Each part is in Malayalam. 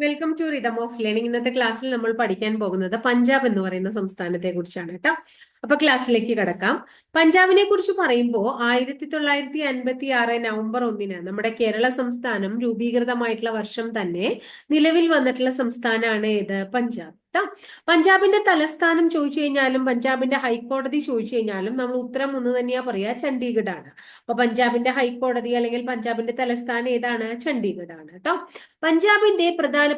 Welcome to rhythm of learning. ഇന്നത്തെ ക്ലാസ്സിൽ നമ്മൾ പഠിക്കാൻ പോകുന്നത് പഞ്ചാബ് എന്ന് പറയുന്ന സംസ്ഥാനത്തെ കുറിച്ചാണ് കേട്ടോ. അപ്പൊ ക്ലാസ്സിലേക്ക് കടക്കാം. പഞ്ചാബിനെ കുറിച്ച് പറയുമ്പോൾ 1956 നവംബർ 1 നമ്മുടെ കേരള സംസ്ഥാനം രൂപീകൃതമായിട്ടുള്ള വർഷം തന്നെ നിലവിൽ വന്നിട്ടുള്ള സംസ്ഥാനമാണ് ഏത്? പഞ്ചാബ് ട്ടോ. പഞ്ചാബിന്റെ തലസ്ഥാനം ചോദിച്ചു കഴിഞ്ഞാലും പഞ്ചാബിന്റെ ഹൈക്കോടതി ചോദിച്ചു കഴിഞ്ഞാലും നമ്മൾ ഉത്തരം ഒന്ന് തന്നെയാ പറയാ, ചണ്ഡീഗഡ് ആണ്. അപ്പൊ പഞ്ചാബിന്റെ ഹൈക്കോടതി അല്ലെങ്കിൽ പഞ്ചാബിന്റെ തലസ്ഥാനം ഏതാണ്? ചണ്ഡീഗഡ് ആണ് കേട്ടോ.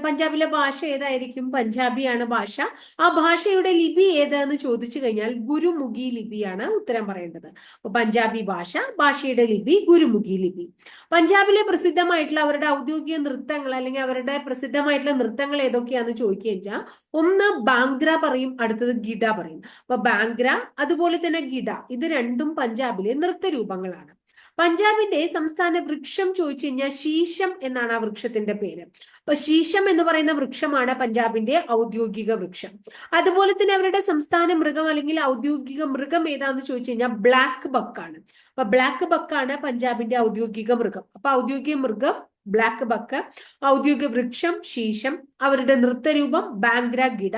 പഞ്ചാബിലെ ഭാഷ ഏതായിരിക്കും? പഞ്ചാബിയാണ് ഭാഷ. ആ ഭാഷയുടെ ലിപി ഏതെന്ന് ചോദിച്ചു കഴിഞ്ഞാൽ ഗുരുമുഖി ലിപിയാണ് ഉത്തരം പറയേണ്ടത്. അപ്പൊ പഞ്ചാബി ഭാഷയുടെ ലിപി ഗുരുമുഖി ലിപി. പഞ്ചാബിലെ പ്രസിദ്ധമായിട്ടുള്ള അവരുടെ ഔദ്യോഗിക നൃത്തങ്ങൾ അല്ലെങ്കിൽ അവരുടെ പ്രസിദ്ധമായിട്ടുള്ള നൃത്തങ്ങൾ ഏതൊക്കെയാന്ന് ചോദിക്കുക വെച്ചാൽ ഒന്ന് ബാംഗ്ര പറയും, അടുത്തത് ഗിഡ പറയും. അപ്പൊ ബാംഗ്ര അതുപോലെ തന്നെ ഗിഡ ഇത് രണ്ടും പഞ്ചാബിലെ നൃത്തരൂപങ്ങളാണ്. പഞ്ചാബിന്റെ സംസ്ഥാന വൃക്ഷം ചോദിച്ചു കഴിഞ്ഞാൽ ശീശം എന്നാണ് ആ വൃക്ഷത്തിന്റെ പേര്. അപ്പൊ ശീശം എന്ന് പറയുന്ന വൃക്ഷമാണ് പഞ്ചാബിന്റെ ഔദ്യോഗിക വൃക്ഷം. അതുപോലെ തന്നെ അവരുടെ സംസ്ഥാന മൃഗം അല്ലെങ്കിൽ ഔദ്യോഗിക മൃഗം ഏതാന്ന് ചോദിച്ചു കഴിഞ്ഞാൽ ബ്ലാക്ക് ബക്കാണ്. അപ്പൊ ബ്ലാക്ക് ബക്കാണ് പഞ്ചാബിന്റെ ഔദ്യോഗിക മൃഗം. അപ്പൊ ഔദ്യോഗിക മൃഗം ബ്ലാക്ക് ബക്ക്, ഔദ്യോഗിക വൃക്ഷം ശീശം, അവരുടെ നൃത്തരൂപം ബാംഗ്ര ഗിഡ,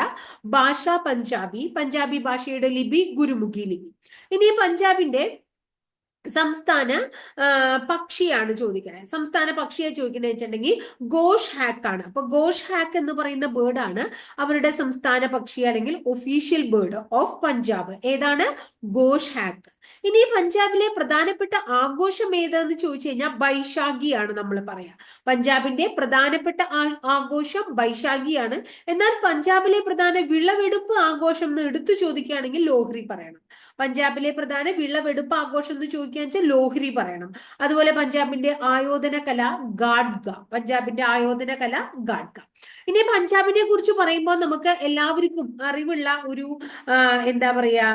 ഭാഷ പഞ്ചാബി, പഞ്ചാബി ഭാഷയുടെ ലിപി ഗുരുമുഖി ലിപി. ഇനി പഞ്ചാബിന്റെ സംസ്ഥാന പക്ഷിയാണ് ചോദിക്കണേ. സംസ്ഥാന പക്ഷിയെ ചോദിക്കണേ വെച്ചിട്ടുണ്ടെങ്കിൽ ഗോഷ് ഹാക്ക് ആണ്. അപ്പൊ ഗോഷ് ഹാക്ക് എന്ന് പറയുന്ന ബേർഡ് ആണ് അവരുടെ സംസ്ഥാന പക്ഷി അല്ലെങ്കിൽ ഒഫീഷ്യൽ ബേർഡ് ഓഫ് പഞ്ചാബ്. ഏതാണ്? Goshawk. ഇനി പഞ്ചാബിലെ പ്രധാനപ്പെട്ട ആഘോഷം ഏതെന്ന് ചോദിച്ചു കഴിഞ്ഞാൽ ബൈശാഖിയാണ് നമ്മൾ പറയാ. പഞ്ചാബിന്റെ പ്രധാനപ്പെട്ട ആഘോഷം ബൈശാഖിയാണ്. എന്നാൽ പഞ്ചാബിലെ പ്രധാന വിളവെടുപ്പ് ആഘോഷം എന്ന് എടുത്തു ചോദിക്കുകയാണെങ്കിൽ ലോഹ്രി പറയണം. പഞ്ചാബിലെ പ്രധാന വിളവെടുപ്പ് ആഘോഷം എന്ന് ചോദിക്കുക വെച്ചാൽ ലോഹ്രി പറയണം. അതുപോലെ പഞ്ചാബിന്റെ ആയോധന കല ഗാഡ്ഗ. പഞ്ചാബിന്റെ ആയോധന കല ഗാഡ്ഗ. ഇനി പഞ്ചാബിനെ കുറിച്ച് പറയുമ്പോൾ നമുക്ക് എല്ലാവർക്കും അറിവുള്ള ഒരു എന്താ പറയാ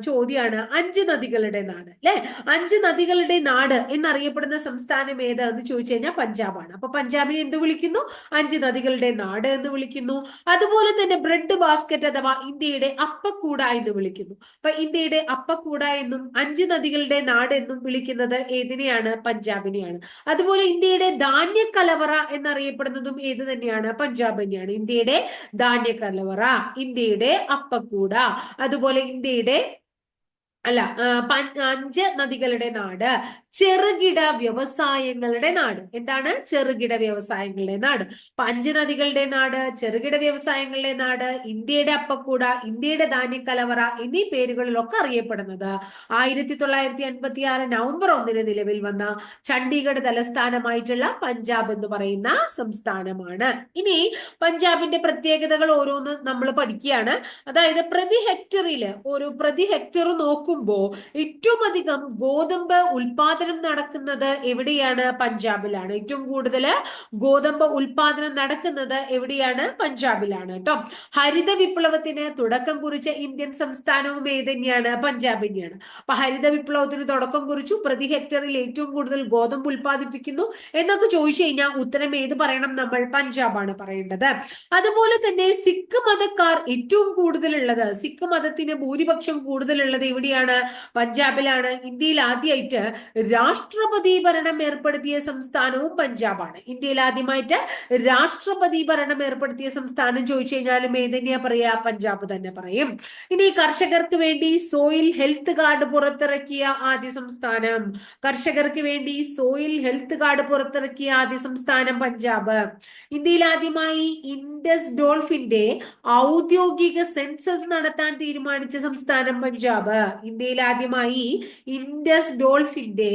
ചോദ്യമാണ് 5 നദികളുടെ നാട് അല്ലെ. 5 നദികളുടെ നാട് എന്നറിയപ്പെടുന്ന സംസ്ഥാനം ഏത് എന്ന് ചോദിച്ചു കഴിഞ്ഞാൽ പഞ്ചാബാണ്. അപ്പൊ പഞ്ചാബിനെ എന്ത് വിളിക്കുന്നു? 5 നദികളുടെ നാട് എന്ന് വിളിക്കുന്നു. അതുപോലെ തന്നെ ബ്രെഡ് ബാസ്ക്കറ്റ് അഥവാ ഇന്ത്യയുടെ അപ്പക്കൂട എന്ന് വിളിക്കുന്നു. അപ്പൊ ഇന്ത്യയുടെ അപ്പക്കൂട എന്നും 5 നദികളുടെ നാട് എന്നും വിളിക്കുന്നത് ഏതിനെയാണ്? പഞ്ചാബിനെയാണ്. അതുപോലെ ഇന്ത്യയുടെ ധാന്യ കലവറ എന്നറിയപ്പെടുന്നതും ഏത് തന്നെയാണ്? പഞ്ചാബ് തന്നെയാണ്. ഇന്ത്യയുടെ ധാന്യ കലവറ, ഇന്ത്യയുടെ അപ്പക്കൂട, അതുപോലെ ഇന്ത്യയുടെ 5 നദികളുടെ നാട്, ചെറുകിട വ്യവസായങ്ങളുടെ നാട്. എന്താണ്? ചെറുകിട വ്യവസായങ്ങളുടെ നാട്. 5 നദികളുടെ നാട്, ചെറുകിട വ്യവസായങ്ങളുടെ നാട്, ഇന്ത്യയുടെ അപ്പക്കൂട, ഇന്ത്യയുടെ ധാന്യക്കലവറ എന്നീ പേരുകളിലൊക്കെ അറിയപ്പെടുന്നത് 1956 നവംബർ 1 നിലവിൽ വന്ന ചണ്ഡീഗഡ് തലസ്ഥാനമായിട്ടുള്ള പഞ്ചാബ് എന്ന് പറയുന്ന സംസ്ഥാനമാണ്. ഇനി പഞ്ചാബിന്റെ പ്രത്യേകതകൾ ഓരോന്ന് നമ്മൾ പഠിക്കുകയാണ്. അതായത് പ്രതി ഹെക്ടർ നോക്കുമ്പോ ഏറ്റവും അധികം ഗോതമ്പ് ഉൽപാദനം നടക്കുന്നത് എവിടെയാണ്? പഞ്ചാബിലാണ്. ഏറ്റവും കൂടുതൽ ഗോതമ്പ് ഉൽപാദനം നടക്കുന്നത് എവിടെയാണ്? പഞ്ചാബിലാണ് കേട്ടോ. ഹരിത വിപ്ലവത്തിന് തുടക്കം കുറിച്ച ഇന്ത്യൻ സംസ്ഥാനവും ഏതന്നെയാണ്? പഞ്ചാബ് തന്നെയാണ്. അപ്പൊ ഹരിത വിപ്ലവത്തിന് തുടക്കം കുറിച്ചു, പ്രതി ഹെക്ടറിൽ ഏറ്റവും കൂടുതൽ ഗോതമ്പ് ഉൽപ്പാദിപ്പിക്കുന്നു എന്നൊക്കെ ചോദിച്ചു കഴിഞ്ഞാൽ ഉത്തരം ഏത് പറയണം? നമ്മൾ പഞ്ചാബാണ് പറയേണ്ടത്. അതുപോലെ തന്നെ സിഖ് മതക്കാർ ഏറ്റവും കൂടുതലുള്ളത്, സിഖ് മതത്തിന് ഭൂരിപക്ഷം കൂടുതലുള്ളത് എവിടെയാണ്? പഞ്ചാബിലാണ്. ഇന്ത്യയിൽ ആദ്യമായിട്ട് രാഷ്ട്രപതി ഭരണം ഏർപ്പെടുത്തിയ സംസ്ഥാനവും പഞ്ചാബാണ്. ഇന്ത്യയിൽ ആദ്യമായിട്ട് രാഷ്ട്രപതി ഭരണം ഏർപ്പെടുത്തിയ സംസ്ഥാനം ചോദിച്ചു കഴിഞ്ഞാലും ഏതന്നെയാ പറയാ? പഞ്ചാബ് തന്നെ പറയും. ഇനി കർഷകർക്ക് വേണ്ടി സോയിൽ ഹെൽത്ത് കാർഡ് പുറത്തിറക്കിയ ആദ്യ സംസ്ഥാനം, കർഷകർക്ക് വേണ്ടി സോയിൽ ഹെൽത്ത് കാർഡ് പുറത്തിറക്കിയ ആദ്യ സംസ്ഥാനം പഞ്ചാബ്. ഇന്ത്യയിൽ ആദ്യമായി ഇൻഡസ് ഡോൾഫിന്റെ ഔദ്യോഗിക സെൻസസ് നടത്താൻ തീരുമാനിച്ച സംസ്ഥാനം പഞ്ചാബ്. ഇന്ത്യയിൽ ആദ്യമായി ഇൻഡസ് ഡോൾഫിന്റെ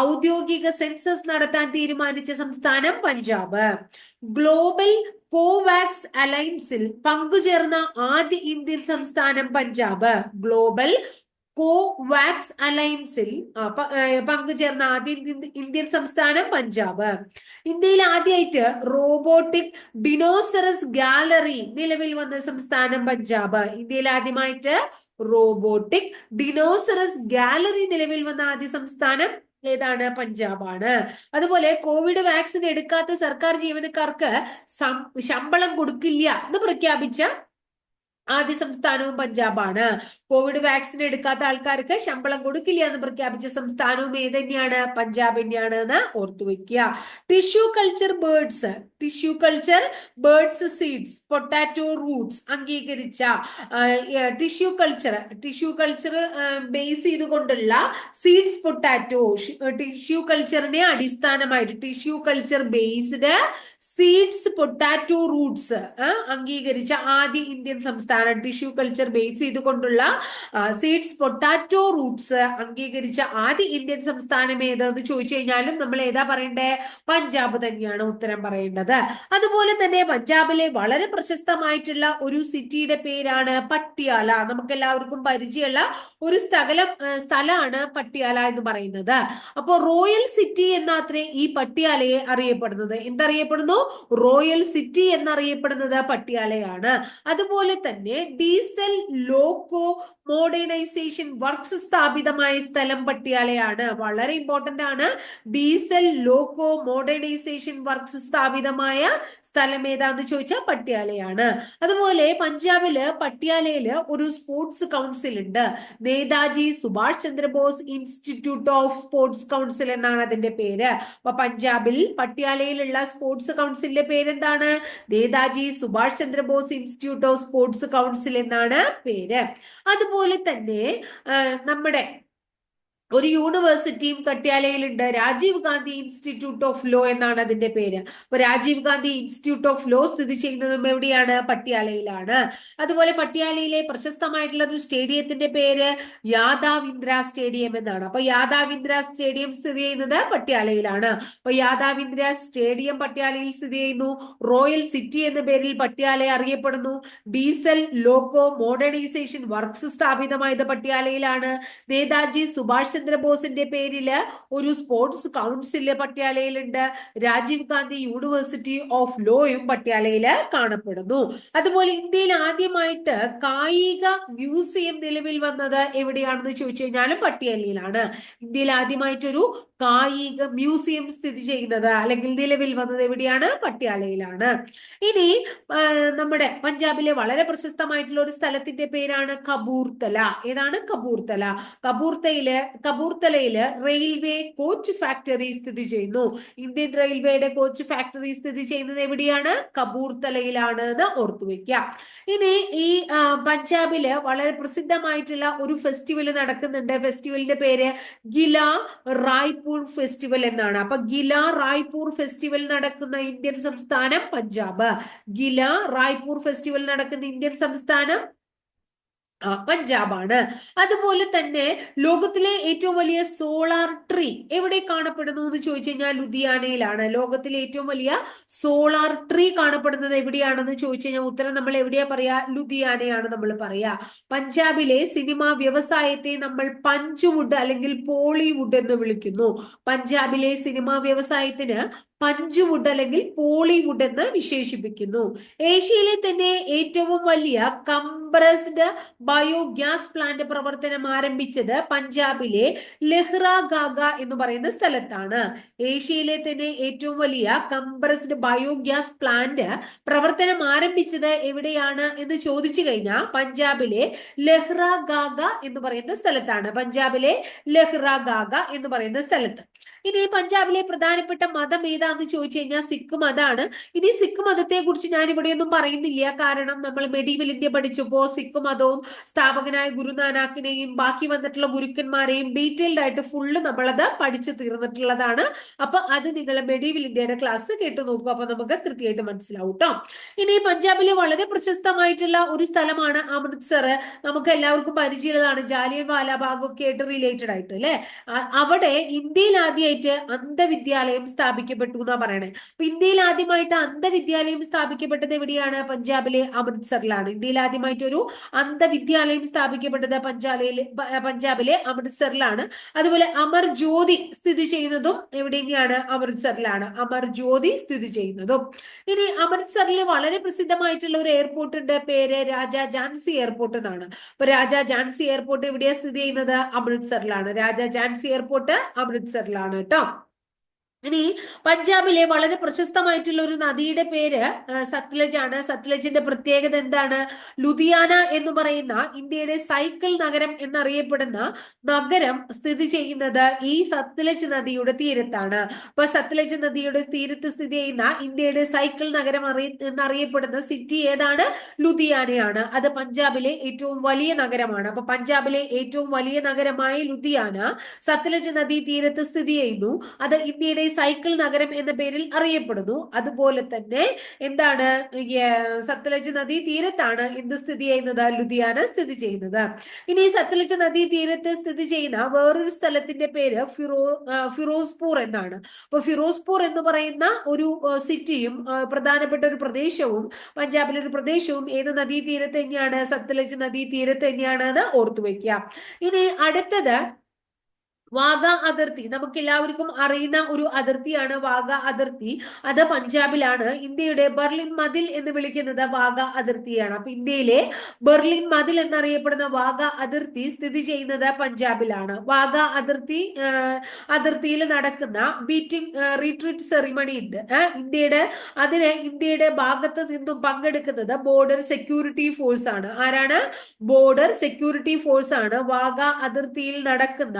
ഔദ്യോഗിക സെൻസസ് നടത്താൻ തീരുമാനിച്ച സംസ്ഥാനം പഞ്ചാബ്. ഗ്ലോബൽ കോവാക്സ് അലയൻസിൽ പങ്കുചേർന്ന ആദ്യ ഇന്ത്യൻ സംസ്ഥാനം പഞ്ചാബ്. ഗ്ലോബൽ കോവാക്സ് അലയൻസിൽ പങ്കുചേർന്ന ആദ്യ ഇന്ത്യൻ സംസ്ഥാനം പഞ്ചാബ്. ഇന്ത്യയിൽ ആദ്യമായിട്ട് റോബോട്ടിക് ഡിനോസറസ് ഗാലറി നിലവിൽ വന്ന സംസ്ഥാനം പഞ്ചാബ്. ഇന്ത്യയിൽ ആദ്യമായിട്ട് റോബോട്ടിക് ഡിനോസറസ് ഗാലറി നിലവിൽ വന്ന ആദ്യ സംസ്ഥാനം ഏതാണ്? പഞ്ചാബാണ്. അതുപോലെ കോവിഡ് വാക്സിൻ എടുക്കാത്ത സർക്കാർ ജീവനക്കാർക്ക് ശമ്പളം കൊടുക്കില്ല എന്ന് പ്രഖ്യാപിച്ച ആദ്യ സംസ്ഥാനവും പഞ്ചാബാണ്. കോവിഡ് വാക്സിൻ എടുക്കാത്ത ആൾക്കാർക്ക് ശമ്പളം കൊടുക്കില്ല എന്ന് പ്രഖ്യാപിച്ച സംസ്ഥാനവും ഏത് തന്നെയാണ്? പഞ്ചാബ് തന്നെയാണ് എന്ന് ഓർത്തു വെക്കുക. Tissue culture based, tissue culture based seeds potato rules അംഗീകരിച്ച ടിഷ്യൂ കൾച്ചർ ബേസ് ചെയ്തുകൊണ്ടുള്ള സീഡ്സ് പൊട്ടാറ്റോ, ടിഷ്യൂ കൾച്ചറിനെ അടിസ്ഥാനമായിട്ട് tissue culture based seeds potato rules അംഗീകരിച്ച ആദ്യ ഇന്ത്യൻ സംസ്ഥാനം, ടിഷ്യൂ കൾച്ചർ ബേസ് ചെയ്തുകൊണ്ടുള്ള സീഡ്സ് പൊട്ടാറ്റോ റൂട്ട്സ് അംഗീകരിച്ച ആദ്യ ഇന്ത്യൻ സംസ്ഥാനം ഏതെന്ന് ചോദിച്ചു കഴിഞ്ഞാലും നമ്മൾ ഏതാ പറയണ്ടേ? പഞ്ചാബ് തന്നെയാണ് ഉത്തരം പറയേണ്ടത്. അതുപോലെ തന്നെ പഞ്ചാബിലെ വളരെ പ്രശസ്തമായിട്ടുള്ള ഒരു സിറ്റിയുടെ പേരാണ് പട്യാല. നമുക്ക് എല്ലാവർക്കും പരിചയമുള്ള ഒരു സ്ഥലമാണ് പട്യാല എന്ന് പറയുന്നത്. അപ്പോ റോയൽ സിറ്റി എന്നാത്രേ ഈ പട്യാലയെ അറിയപ്പെടുന്നത്. എന്തറിയപ്പെടുന്നു? റോയൽ സിറ്റി എന്നറിയപ്പെടുന്നത് പട്യാലയാണ്. അതുപോലെ തന്നെ ഡീസൽ ലോക്കോ മോഡേണൈസേഷൻ വർക്ക്സ് സ്ഥാപിതമായ സ്ഥലം പട്യാലയാണ്. വളരെ ഇമ്പോർട്ടന്റ് ആണ്. ഡീസൽ ലോക്കോ മോഡേണൈസേഷൻ വർക്ക്സ് സ്ഥാപിതമായ സ്ഥലം ഏതാന്ന് ചോദിച്ചാൽ പട്യാലയാണ്. അതുപോലെ പഞ്ചാബില് പട്യാലയില് ഒരു സ്പോർട്സ് കൗൺസിൽ ഉണ്ട്. Netaji Subhash Chandrabose institute of sports council എന്നാണ് അതിന്റെ പേര്. അപ്പൊ പഞ്ചാബിൽ പട്യാലയിലുള്ള സ്പോർട്സ് കൗൺസിലിന്റെ പേരെന്താണ്? Netaji Subhash Chandrabose institute of sports council എന്നാണ് പേര്. അതുപോലെ തന്നെ നമ്മുടെ ഒരു യൂണിവേഴ്സിറ്റിയും പട്യാലയിലുണ്ട്. Rajiv Gandhi institute of law എന്നാണ് അതിന്റെ പേര്. അപ്പൊ Rajiv Gandhi institute of law സ്ഥിതി ചെയ്യുന്നതും എവിടെയാണ്? പട്യാലയിലാണ്. അതുപോലെ പട്യാലയിലെ പ്രശസ്തമായിട്ടുള്ള ഒരു സ്റ്റേഡിയത്തിന്റെ പേര് യാദാവിന്ദ്ര സ്റ്റേഡിയം എന്നാണ്. അപ്പൊ യാദാവിന്ദ്ര സ്റ്റേഡിയം സ്ഥിതി ചെയ്യുന്നത് പട്യാലയിലാണ്. അപ്പൊ യാദാവിന്ദ്ര സ്റ്റേഡിയം പട്യാലയിൽ സ്ഥിതി ചെയ്യുന്നു. റോയൽ സിറ്റി എന്ന പേരിൽ പട്യാല അറിയപ്പെടുന്നു. ഡീസൽ ലോക്കോ മോഡേണൈസേഷൻ വർക്ക്സ് സ്ഥാപിതമായത് പട്യാലയിലാണ്. നേതാജി സുഭാഷ് ചന്ദ്രബോസിന്റെ പേരില് ഒരു സ്പോർട്സ് കൗൺസില് പട്യാലയിലുണ്ട്. രാജീവ് ഗാന്ധി യൂണിവേഴ്സിറ്റി ഓഫ് ലോയും പട്യാലയില് കാണപ്പെടുന്നു. അതുപോലെ ഇന്ത്യയിൽ ആദ്യമായിട്ട് കായിക മ്യൂസിയം നിലവിൽ വന്നത് എവിടെയാണെന്ന് ചോദിച്ചു കഴിഞ്ഞാലും പട്യാലയിലാണ്. ഇന്ത്യയിൽ ആദ്യമായിട്ടൊരു കായിക മ്യൂസിയം സ്ഥിതി ചെയ്യുന്നത് അല്ലെങ്കിൽ നിലവിൽ വന്നത് എവിടെയാണ്? പട്യാലയിലാണ്. ഇനി നമ്മുടെ പഞ്ചാബിലെ വളരെ പ്രശസ്തമായിട്ടുള്ള ഒരു സ്ഥലത്തിന്റെ പേരാണ് കപൂർത്തല. ഏതാണ്? കപൂർത്തല. കപൂർത്തലയില് റെയിൽവേ കോച്ച് ഫാക്ടറി സ്ഥിതി ചെയ്യുന്നു. ഇന്ത്യൻ റെയിൽവേയുടെ കോച്ച് ഫാക്ടറി സ്ഥിതി ചെയ്യുന്നത് എവിടെയാണ്? കപൂർത്തലയിലാണ് എന്ന് ഓർത്തുവെക്കുക. ഇനി ഈ പഞ്ചാബില് വളരെ പ്രസിദ്ധമായിട്ടുള്ള ഒരു ഫെസ്റ്റിവൽ നടക്കുന്നുണ്ട്. ഫെസ്റ്റിവലിന്റെ പേര് ഗില റായ്പൂർ ഫെസ്റ്റിവൽ എന്നാണ്. അപ്പൊ ഗില റായ്പൂർ ഫെസ്റ്റിവൽ നടക്കുന്ന ഇന്ത്യൻ സംസ്ഥാനം പഞ്ചാബ്. ഗില റായ്പൂർ ഫെസ്റ്റിവൽ നടക്കുന്ന ഇന്ത്യൻ സംസ്ഥാനം പഞ്ചാബാണ്. അതുപോലെ തന്നെ ലോകത്തിലെ ഏറ്റവും വലിയ സോളാർ ട്രീ എവിടെ കാണപ്പെടുന്നു എന്ന് ചോദിച്ചു കഴിഞ്ഞാൽ ലുധിയാനയിലാണ്. ലോകത്തിലെ ഏറ്റവും വലിയ സോളാർ ട്രീ കാണപ്പെടുന്നത് എവിടെയാണെന്ന് ചോദിച്ചു കഴിഞ്ഞാൽ ഉത്തരം നമ്മൾ എവിടെയാ പറയാ? ലുധിയാനയാണ് നമ്മൾ പറയാ. പഞ്ചാബിലെ സിനിമാ വ്യവസായത്തെ നമ്മൾ പഞ്ച്വുഡ് അല്ലെങ്കിൽ പോളിവുഡ് എന്ന് വിളിക്കുന്നു. പഞ്ചാബിലെ സിനിമാ വ്യവസായത്തിന് പഞ്ച്വുഡ് അല്ലെങ്കിൽ പോളിവുഡ് എന്ന് വിശേഷിപ്പിക്കുന്നു. ഏഷ്യയിലെ തന്നെ ഏറ്റവും വലിയ കംപ്രസ്ഡ് ബയോഗ്യാസ് പ്ലാന്റ് പ്രവർത്തനം ആരംഭിച്ചത് പഞ്ചാബിലെ ലഹ്റാഗാഗ എന്ന് പറയുന്ന സ്ഥലത്താണ്. ഏഷ്യയിലെ തന്നെ ഏറ്റവും വലിയ കംപ്രസ്ഡ് ബയോഗ്യാസ് പ്ലാന്റ് പ്രവർത്തനം ആരംഭിച്ചത് എവിടെയാണ് എന്ന് ചോദിച്ചു കഴിഞ്ഞാൽ പഞ്ചാബിലെ ലഹ്റാഗാഗ എന്ന് പറയുന്ന സ്ഥലത്താണ്. പഞ്ചാബിലെ ലഹ്റാഗാഗ എന്ന് പറയുന്ന സ്ഥലത്ത്. ഇനി പഞ്ചാബിലെ പ്രധാനപ്പെട്ട മതം ഏതാന്ന് ചോദിച്ചു കഴിഞ്ഞാൽ സിഖ് മതമാണ്. ഇനി സിഖ് മതത്തെ കുറിച്ച് ഞാൻ ഇവിടെയൊന്നും പറയുന്നില്ല. കാരണം നമ്മൾ മെഡീവൽ ഇന്ത്യ പഠിച്ചപ്പോ സിഖ് മതവും സ്ഥാപകനായ ഗുരുനാനാക്കിനെയും ബാക്കി വന്നിട്ടുള്ള ഗുരുക്കന്മാരെയും ഡീറ്റെയിൽഡ് ആയിട്ട് ഫുള്ള് നമ്മളത് പഠിച്ചു തീർന്നിട്ടുള്ളതാണ്. അപ്പൊ അത് നിങ്ങൾ മെഡീവൽ ഇന്ത്യയുടെ ക്ലാസ് കേട്ടു നോക്കുക. അപ്പൊ നമുക്ക് കൃത്യമായിട്ട് മനസ്സിലാവും കേട്ടോ. ഇനി പഞ്ചാബിലെ വളരെ പ്രശസ്തമായിട്ടുള്ള ഒരു സ്ഥലമാണ് അമൃത്സർ. നമുക്ക് എല്ലാവർക്കും പരിചയമുള്ളതാണ്. ജാലിയൻ വാലാബാഗ് ഒക്കെ ആയിട്ട് റിലേറ്റഡ് ആയിട്ട് അല്ലെ. അവിടെ ഇന്ത്യയിൽ ആദ്യമായിട്ട് അന്ധവിദ്യാലയം സ്ഥാപിക്കപ്പെട്ടു എന്നാ പറയണേ. അപ്പൊ ഇന്ത്യയിൽ ആദ്യമായിട്ട് അന്ധവിദ്യാലയം സ്ഥാപിക്കപ്പെട്ടത് എവിടെയാണ്? പഞ്ചാബിലെ അമൃത്സറിലാണ്. ഇന്ത്യയിൽ ആദ്യമായിട്ട് ഒരു അന്ധവിദ്യാലയം സ്ഥാപിക്കപ്പെട്ടത് പഞ്ചാബിലെ അമൃത്സറിലാണ്. അതുപോലെ അമർ ജ്യോതി സ്ഥിതി ചെയ്യുന്നതും എവിടെ തന്നെയാണ്? അമൃത്സറിലാണ് അമർ ജ്യോതി സ്ഥിതി ചെയ്യുന്നതും. ഇനി അമൃത്സറിൽ വളരെ പ്രസിദ്ധമായിട്ടുള്ള ഒരു എയർപോർട്ട് ഉണ്ട്. പേര് രാജാ ജാൻസി എയർപോർട്ട് എന്നാണ്. അപ്പൊ രാജാ ജാൻസി എയർപോർട്ട് എവിടെയാ സ്ഥിതി ചെയ്യുന്നത്? അമൃത്സറിലാണ്. രാജാ ജാൻസി എയർപോർട്ട് അമൃത്സറിലാണ് കേട്ടോ. ഇനി പഞ്ചാബിലെ വളരെ പ്രശസ്തമായിട്ടുള്ള ഒരു നദിയുടെ പേര് സത്ലജ് ആണ്. സത്ലജിന്റെ പ്രത്യേകത എന്താണ്? ലുധിയാന എന്ന് പറയുന്ന ഇന്ത്യയുടെ സൈക്കിൾ നഗരം എന്നറിയപ്പെടുന്ന നഗരം സ്ഥിതി ചെയ്യുന്നത് ഈ സത്ലജ് നദിയുടെ തീരത്താണ്. അപ്പൊ സത്ലജ് നദിയുടെ തീരത്ത് സ്ഥിതി ചെയ്യുന്ന ഇന്ത്യയുടെ സൈക്കിൾ നഗരം എന്നറിയപ്പെടുന്ന സിറ്റി ഏതാണ്? ലുധിയാനയാണ്. അത് പഞ്ചാബിലെ ഏറ്റവും വലിയ നഗരമാണ്. അപ്പൊ പഞ്ചാബിലെ ഏറ്റവും വലിയ നഗരമായ ലുധിയാന സത്ലജ് നദീ തീരത്ത് സ്ഥിതി ചെയ്യുന്നു. അത് ഇന്ത്യയുടെ സൈക്കിൾ നഗരം എന്ന പേരിൽ അറിയപ്പെടുന്നു. അതുപോലെ തന്നെ എന്താണ്, സത്ലജ് നദീ തീരത്താണ് എന്ത് സ്ഥിതി ചെയ്യുന്നത്? ലുധിയാന സ്ഥിതി ചെയ്യുന്നത്. ഇനി സത്ലജ് നദീ തീരത്ത് സ്ഥിതി ചെയ്യുന്ന വേറൊരു സ്ഥലത്തിന്റെ പേര് ഫിറോസ്പൂർ എന്നാണ്. അപ്പൊ ഫിറോസ്പൂർ എന്ന് പറയുന്ന ഒരു സിറ്റിയും പ്രധാനപ്പെട്ട ഒരു പ്രദേശവും പഞ്ചാബിലെ ഒരു പ്രദേശവും ഏത് നദീ തീരത്ത് തന്നെയാണ്? സത്ലജ് നദീ തീരത്ത് തന്നെയാണ് എന്ന് ഓർത്തു വെക്കുക. ഇനി അടുത്തത് വാഗ അതിർത്തി. നമുക്ക് എല്ലാവർക്കും അറിയുന്ന ഒരു അതിർത്തിയാണ് വാഗ അതിർത്തി. അത് പഞ്ചാബിലാണ്. ഇന്ത്യയുടെ ബെർലിൻ മതിൽ എന്ന് വിളിക്കുന്നത് വാഗ അതിർത്തിയാണ്. അപ്പൊ ഇന്ത്യയിലെ ബെർലിൻ മതിൽ എന്നറിയപ്പെടുന്ന വാഗ അതിർത്തി സ്ഥിതി ചെയ്യുന്നത് പഞ്ചാബിലാണ്. വാഗ അതിർത്തിയിൽ നടക്കുന്ന ബീറ്റിംഗ് റിട്രീറ്റ് സെറിമണി ഉണ്ട്. ഇന്ത്യയുടെ ഭാഗത്ത് നിന്നും പങ്കെടുക്കുന്നത് ബോർഡർ സെക്യൂരിറ്റി ഫോഴ്സ് ആണ്. ആരാണ്? ബോർഡർ സെക്യൂരിറ്റി ഫോഴ്സ് ആണ് വാഗ അതിർത്തിയിൽ നടക്കുന്ന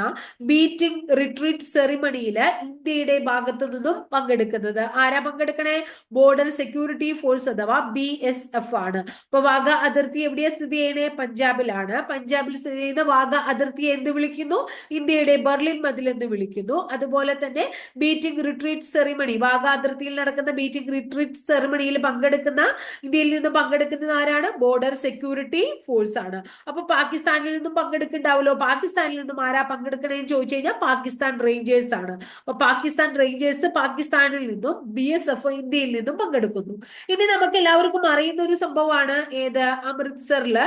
ബീറ്റിംഗ് റിട്രീറ്റ് സെറിമണിയില് ഇന്ത്യയുടെ ഭാഗത്തു നിന്നും പങ്കെടുക്കുന്നത്. ആരാ പങ്കെടുക്കണേ? ബോർഡർ സെക്യൂരിറ്റി ഫോഴ്സ് അഥവാ BSF ആണ്. അപ്പൊ വാഗ അതിർത്തി എവിടെയാ സ്ഥിതി ചെയ്യണേ? പഞ്ചാബിലാണ്. പഞ്ചാബിൽ സ്ഥിതി ചെയ്യുന്ന വാഗ അതിർത്തിയെ എന്ത് വിളിക്കുന്നു? ഇന്ത്യയുടെ ബെർലിൻ മതിൽ എന്ന് വിളിക്കുന്നു. അതുപോലെ തന്നെ ബീറ്റിംഗ് റിട്രീറ്റ് സെറിമണി, വാഗ അതിർത്തിയിൽ നടക്കുന്ന ബീറ്റിംഗ് റിട്രീറ്റ് സെറിമണിയിൽ ഇന്ത്യയിൽ നിന്ന് പങ്കെടുക്കുന്നത് ആരാണ്? ബോർഡർ സെക്യൂരിറ്റി ഫോഴ്സ് ആണ്. അപ്പൊ പാകിസ്ഥാനിൽ നിന്നും പങ്കെടുക്കുന്നുണ്ടാവല്ലോ. പാകിസ്ഥാനിൽ നിന്നും ആരാ പങ്കെടുക്കണേന്ന് ചോദിച്ചു കഴിഞ്ഞാൽ പാകിസ്ഥാൻ റേഞ്ചേഴ്സ് ആണ്. അപ്പൊ പാകിസ്ഥാൻ റേഞ്ചേഴ്സ് പാകിസ്ഥാനിൽ നിന്നും BSF ഇന്ത്യയിൽ നിന്നും പങ്കെടുക്കുന്നു. ഇനി നമുക്ക് എല്ലാവർക്കും അറിയുന്ന ഒരു സംഭവമാണ് ഏത്? അമൃത്സറില്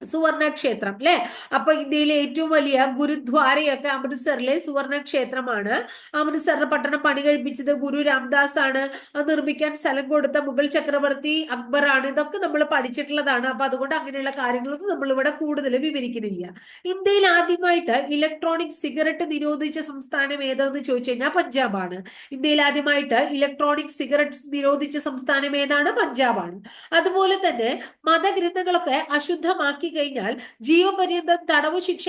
സുവർണ ക്ഷേത്രം അല്ലെ. അപ്പൊ ഇന്ത്യയിലെ ഏറ്റവും വലിയ ഗുരുദ്വാരയൊക്കെ അമൃത്സറിലെ സുവർണ ക്ഷേത്രമാണ്. അമൃത്സറിന് പട്ടണം പണി കഴിപ്പിച്ചത് ഗുരു രാംദാസ് ആണ്. അത് നിർമ്മിക്കാൻ സ്ഥലം കൊടുത്ത മുഗൾ ചക്രവർത്തി അക്ബർ ആണ്. ഇതൊക്കെ നമ്മൾ പഠിച്ചിട്ടുള്ളതാണ്. അപ്പൊ അതുകൊണ്ട് അങ്ങനെയുള്ള കാര്യങ്ങളൊന്നും നമ്മൾ ഇവിടെ കൂടുതൽ വിവരിക്കുന്നില്ല. ഇന്ത്യയിൽ ആദ്യമായിട്ട് ഇലക്ട്രോണിക് സിഗരറ്റ് നിരോധിച്ച സംസ്ഥാനം ഏതെന്ന് ചോദിച്ചു കഴിഞ്ഞാൽ പഞ്ചാബാണ്. ഇന്ത്യയിൽ ആദ്യമായിട്ട് ഇലക്ട്രോണിക് സിഗരറ്റ് നിരോധിച്ച സംസ്ഥാനം ഏതാണ്? പഞ്ചാബാണ്. അതുപോലെ തന്നെ മതഗ്രന്ഥങ്ങളൊക്കെ അശുദ്ധമാക്കി കഴിഞ്ഞാൽ ജീവപര്യന്തം തടവു ശിക്ഷ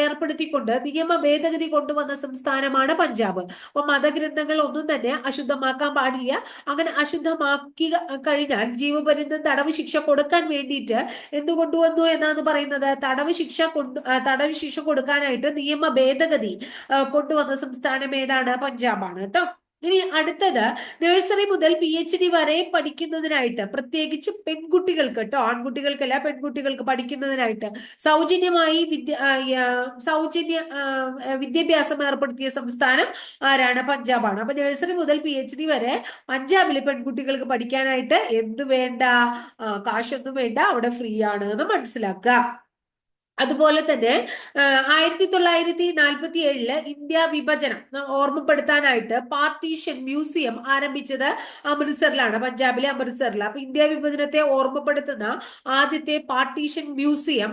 ഏർപ്പെടുത്തിക്കൊണ്ട് നിയമ ഭേദഗതി കൊണ്ടുവന്ന സംസ്ഥാനമാണ് പഞ്ചാബ്. അപ്പൊ മതഗ്രന്ഥങ്ങൾ ഒന്നും തന്നെ അശുദ്ധമാക്കാൻ പാടില്ല. അങ്ങനെ അശുദ്ധമാക്കി കഴിഞ്ഞാൽ ജീവപര്യന്തം തടവ് ശിക്ഷ കൊടുക്കാൻ വേണ്ടിയിട്ട് എന്ത് കൊണ്ടുവന്നു എന്നാണ് പറയുന്നത്? തടവ് ശിക്ഷ കൊടുക്കാനായിട്ട് നിയമ ഭേദഗതി കൊണ്ടുവന്ന സംസ്ഥാനം ഏതാണ്? പഞ്ചാബാണ് കേട്ടോ. ഇനി അടുത്തത് നഴ്സറി മുതൽ PhD വരെ പഠിക്കുന്നതിനായിട്ട്, പ്രത്യേകിച്ച് പെൺകുട്ടികൾക്ക് കേട്ടോ, ആൺകുട്ടികൾക്കല്ല, പെൺകുട്ടികൾക്ക് പഠിക്കുന്നതിനായിട്ട് സൗജന്യ വിദ്യാഭ്യാസം ഏർപ്പെടുത്തിയ സംസ്ഥാനം ആരാണ്? പഞ്ചാബാണ്. അപ്പൊ നഴ്സറി മുതൽ PhD വരെ പഞ്ചാബിലെ പെൺകുട്ടികൾക്ക് പഠിക്കാനായിട്ട് എന്ത് വേണ്ട? കാശൊന്നും വേണ്ട, അവിടെ ഫ്രീ ആണ് എന്ന് മനസ്സിലാക്കുക. അതുപോലെ തന്നെ 1947 ഇന്ത്യ വിഭജനം ഓർമ്മപ്പെടുത്താനായിട്ട് പാർട്ടീഷൻ മ്യൂസിയം ആരംഭിച്ചത് അമൃത്സറിലാണ്, പഞ്ചാബിലെ അമൃത്സറിൽ. അപ്പൊ ഇന്ത്യ വിഭജനത്തെ ഓർമ്മപ്പെടുത്തുന്ന ആദ്യത്തെ പാർട്ടീഷൻ മ്യൂസിയം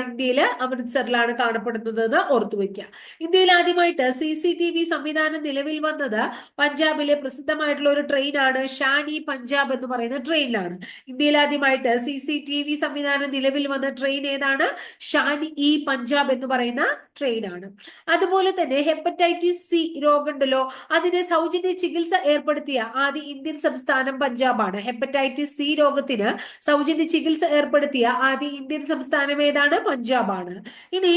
ഇന്ത്യയിലെ അമൃത്സറിലാണ് കാണപ്പെടുന്നത് എന്ന് ഓർത്തുവെക്കുക. ഇന്ത്യയിൽ ആദ്യമായിട്ട് CCTV സംവിധാനം നിലവിൽ വന്നത് പഞ്ചാബിലെ പ്രസിദ്ധമായിട്ടുള്ള ഒരു ട്രെയിനാണ്, ഷാനി പഞ്ചാബ് എന്ന് പറയുന്ന ട്രെയിനിലാണ്. ഇന്ത്യയിൽ ആദ്യമായിട്ട് CCTV സംവിധാനം നിലവിൽ വന്ന ട്രെയിൻ ഏതാണ്? ഷാനി പഞ്ചാബ് എന്ന് പറയുന്ന ട്രെയിനാണ്. അതുപോലെ തന്നെ ഹെപ്പറ്റൈറ്റിസ് C രോഗം ഉണ്ടല്ലോ, അതിന് സൗജന്യ ചികിത്സ ഏർപ്പെടുത്തിയ ആദ്യ ഇന്ത്യൻ സംസ്ഥാനം പഞ്ചാബാണ്. ഹെപ്പറ്റൈറ്റിസ് C രോഗത്തിന് സൗജന്യ ചികിത്സ ഏർപ്പെടുത്തിയ ആദ്യ ഇന്ത്യൻ സംസ്ഥാനം ഏതാണ്? പഞ്ചാബാണ്. ഇനി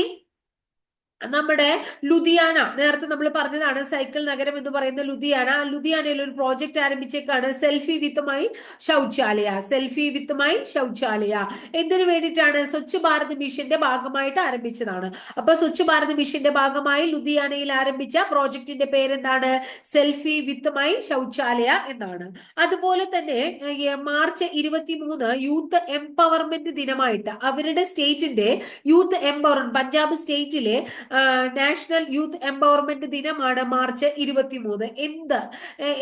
നമ്മുടെ ലുധിയാന, നേരത്തെ നമ്മൾ പറഞ്ഞതാണ് സൈക്കിൾ നഗരം എന്ന് പറയുന്ന ലുധിയാനയിൽ ഒരു പ്രോജക്റ്റ് ആരംഭിച്ചേക്കാണ്, സെൽഫി വിത്ത് മൈ ശൗചാലയ. എന്തിനു വേണ്ടിയിട്ടാണ്? സ്വച്ഛ് ഭാരത് മിഷന്റെ ഭാഗമായിട്ട് ആരംഭിച്ചതാണ്. അപ്പൊ സ്വച്ഛ് ഭാരത് മിഷന്റെ ഭാഗമായി ലുധിയാനയിൽ ആരംഭിച്ച പ്രോജക്റ്റിന്റെ പേരെന്താണ്? സെൽഫി വിത്ത് മൈ ശൗചാലയ എന്നാണ്. അതുപോലെ തന്നെ മാർച്ച് 23 യൂത്ത് എംപവർമെന്റ് ദിനമായിട്ട് അവരുടെ സ്റ്റേറ്റിന്റെ യൂത്ത് എംപവർമെന്റ്, പഞ്ചാബ് സ്റ്റേറ്റിലെ നാഷണൽ യൂത്ത് എംപവർമെന്റ് ദിനമാണ് മാർച്ച് 23.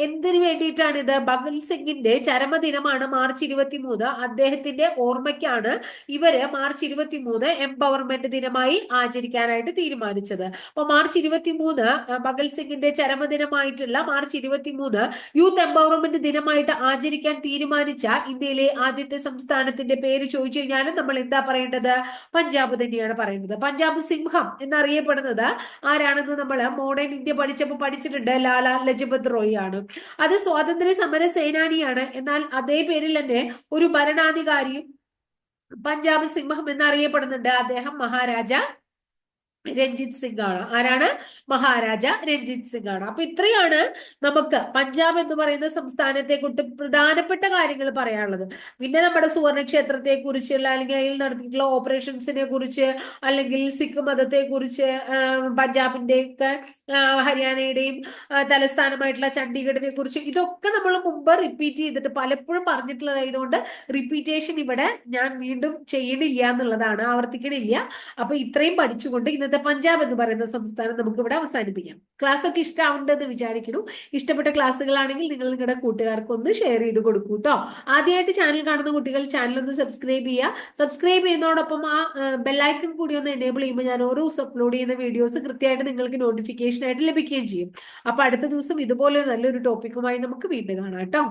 എന്തിനു വേണ്ടിയിട്ടാണ് ഇത്? ഭഗത് സിംഗിന്റെ ചരമദിനമാണ് മാർച്ച് 23. അദ്ദേഹത്തിന്റെ ഓർമ്മയ്ക്കാണ് ഇവര് മാർച്ച് 23 എംപവർമെന്റ് ദിനമായി ആചരിക്കാനായിട്ട് തീരുമാനിച്ചത്. അപ്പൊ മാർച്ച് 23 ഭഗത് സിംഗിന്റെ ചരമദിനമായിട്ടുള്ള മാർച്ച് 23 യൂത്ത് എംപവർമെന്റ് ദിനമായിട്ട് ആചരിക്കാൻ തീരുമാനിച്ച ഇന്ത്യയിലെ ആദ്യത്തെ സംസ്ഥാനത്തിന്റെ പേര് ചോദിച്ചു കഴിഞ്ഞാൽ നമ്മൾ എന്താ പറയേണ്ടത്? പഞ്ചാബ് തന്നെയാണ് പറയുന്നത്. പഞ്ചാബ് സിംഹം എന്നറിയപ്പെടുന്നത് ആരാണെന്ന് നമ്മൾ മോഡേൺ ഇന്ത്യ പഠിച്ചപ്പോൾ പഠിച്ചിട്ടുണ്ട്. ലാലാ ലജപത് റോയ് ആണ്. അത് സ്വാതന്ത്ര്യ സമര സേനാനിയാണ്. എന്നാൽ അതേ പേരിൽ തന്നെ ഒരു ഭരണാധികാരിയും പഞ്ചാബ് സിംഹം എന്നറിയപ്പെടുന്നുണ്ട്. അദ്ദേഹം മഹാരാജ രഞ്ജിത് സിംഗ് ആണ്. ആരാണ്? മഹാരാജ രഞ്ജിത് സിംഗ് ആണ്. അപ്പൊ ഇത്രയാണ് നമുക്ക് പഞ്ചാബ് എന്ന് പറയുന്ന സംസ്ഥാനത്തെ കുറിച്ച് പ്രധാനപ്പെട്ട കാര്യങ്ങൾ പറയാനുള്ളത്. പിന്നെ നമ്മുടെ സുവർണക്ഷേത്രത്തെ കുറിച്ചുള്ള അല്ലെങ്കിൽ അതിൽ നടത്തിയിട്ടുള്ള ഓപ്പറേഷൻസിനെ കുറിച്ച്, അല്ലെങ്കിൽ സിഖ് മതത്തെ കുറിച്ച്, പഞ്ചാബിന്റെ ഒക്കെ ഹരിയാനയുടെയും തലസ്ഥാനമായിട്ടുള്ള ചണ്ഡീഗഡിനെ കുറിച്ച്, ഇതൊക്കെ നമ്മൾ മുമ്പ് റിപ്പീറ്റ് ചെയ്തിട്ട് പലപ്പോഴും പറഞ്ഞിട്ടുള്ളതായതുകൊണ്ട് റിപ്പീറ്റേഷൻ ഇവിടെ ഞാൻ വീണ്ടും ചെയ്യണില്ല എന്നുള്ളതാണ്, ആവർത്തിക്കണില്ല. അപ്പൊ ഇത്രയും പഠിച്ചുകൊണ്ട് ഇന്നത്തെ പഞ്ചാബ് എന്ന് പറയുന്ന സംസ്ഥാനം നമുക്ക് ഇവിടെ അവസാനിപ്പിക്കാം. ക്ലാസ് ഒക്കെ ഇഷ്ടമാവുണ്ടെന്ന് വിചാരിക്കുന്നു. ഇഷ്ടപ്പെട്ട ക്ലാസ്സുകളാണെങ്കിൽ നിങ്ങൾ നിങ്ങളുടെ കൂട്ടുകാർക്ക് ഒന്ന് ഷെയർ ചെയ്ത് കൊടുക്കൂ കേട്ടോ. ആദ്യമായിട്ട് ചാനൽ കാണുന്ന കുട്ടികൾ ചാനൽ ഒന്ന് സബ്സ്ക്രൈബ് ചെയ്യുക. സബ്സ്ക്രൈബ് ചെയ്യുന്നതോടൊപ്പം ആ ബെല്ലൈക്കൺ കൂടി ഒന്ന് എനേബിൾ ചെയ്യുമ്പോൾ ഞാൻ ഓരോ ദിവസം അപ്ലോഡ് ചെയ്യുന്ന വീഡിയോസ് കൃത്യമായിട്ട് നിങ്ങൾക്ക് നോട്ടിഫിക്കേഷൻ ആയിട്ട് ലഭിക്കുകയും ചെയ്യും. അപ്പൊ അടുത്ത ദിവസം ഇതുപോലെ നല്ലൊരു ടോപ്പിക്കുമായി നമുക്ക് വീണ്ടും കാണാം കേട്ടോ.